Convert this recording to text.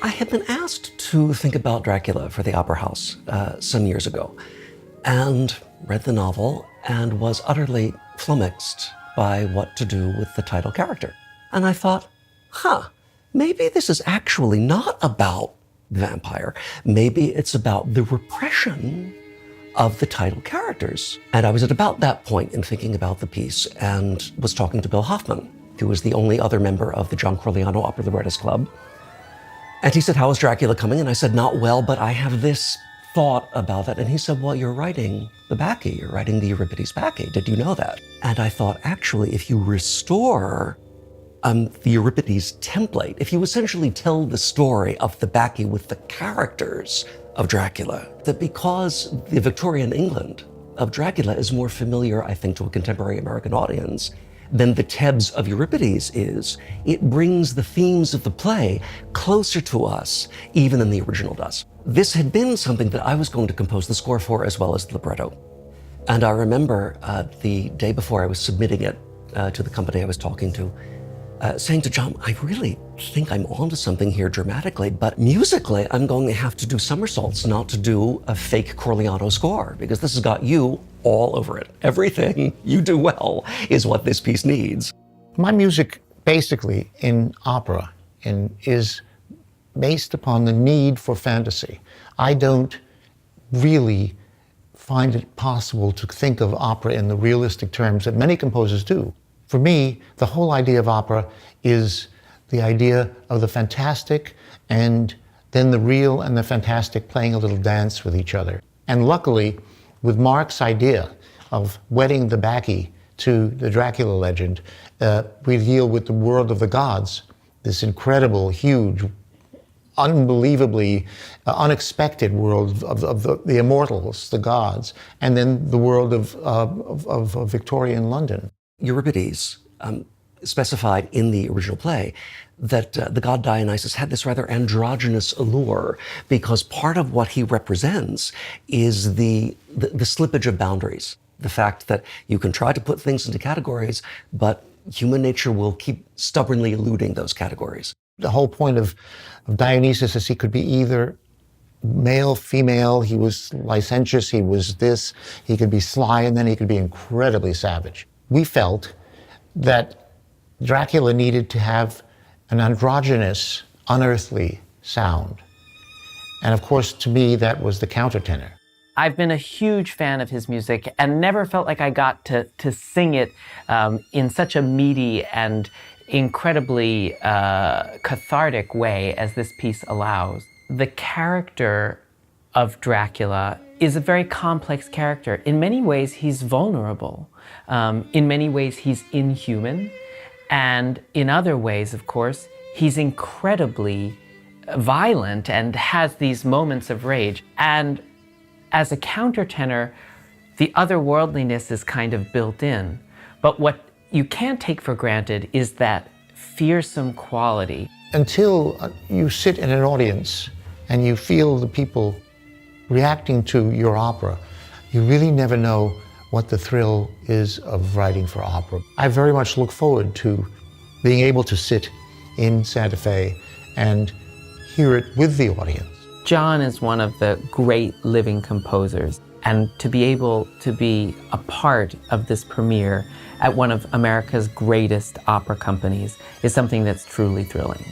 I had been asked to think about Dracula for the Opera House some years ago, and read the novel and was utterly flummoxed by what to do with the title character. And I thought, maybe this is actually not about the vampire. Maybe it's about the repression of the title characters. And I was at about that point in thinking about the piece and was talking to Bill Hoffman, who was the only other member of the John Corigliano Opera Librettist Club. And he said, how is Dracula coming? And I said, not well, but I have this thought about that. And he said, well, you're writing the Bacchae, you're writing the Euripides Bacchae. Did you know that? And I thought, actually, if you restore the Euripides template, if you essentially tell the story of the Bacchae with the characters of Dracula, that because the Victorian England of Dracula is more familiar, I think, to a contemporary American audience than the Thebes of Euripides is, it brings the themes of the play closer to us even than the original does. This had been something that I was going to compose the score for as well as the libretto. And I remember the day before I was submitting it to the company I was talking to, saying to John, I really think I'm onto something here dramatically, but musically I'm going to have to do somersaults not to do a fake Corigliano score, because this has got you all over it. Everything you do well is what this piece needs. My music, basically, in opera is based upon the need for fantasy. I don't really find it possible to think of opera in the realistic terms that many composers do. For me, the whole idea of opera is the idea of the fantastic and then the real and the fantastic playing a little dance with each other. And luckily, with Mark's idea of wedding the Bacchae to the Dracula legend, we deal with the world of the gods, this incredible, huge, unbelievably unexpected world of the immortals, the gods, and then the world of Victorian London. Euripides specified in the original play that the god Dionysus had this rather androgynous allure, because part of what he represents is the slippage of boundaries. The fact that you can try to put things into categories, but human nature will keep stubbornly eluding those categories. The whole point of Dionysus is he could be either male, female, he was licentious, he was this, he could be sly, and then he could be incredibly savage. We felt that Dracula needed to have an androgynous, unearthly sound. And of course, to me, that was the countertenor. I've been a huge fan of his music and never felt like I got to sing it in such a meaty and incredibly cathartic way as this piece allows. The character of Dracula is a very complex character. In many ways, he's vulnerable. In many ways, he's inhuman. And in other ways, of course, he's incredibly violent and has these moments of rage. And as a countertenor, the otherworldliness is kind of built in. But what you can't take for granted is that fearsome quality. Until you sit in an audience and you feel the people reacting to your opera, you really never know what the thrill is of writing for opera. I very much look forward to being able to sit in Santa Fe and hear it with the audience. John is one of the great living composers, and to be able to be a part of this premiere at one of America's greatest opera companies is something that's truly thrilling.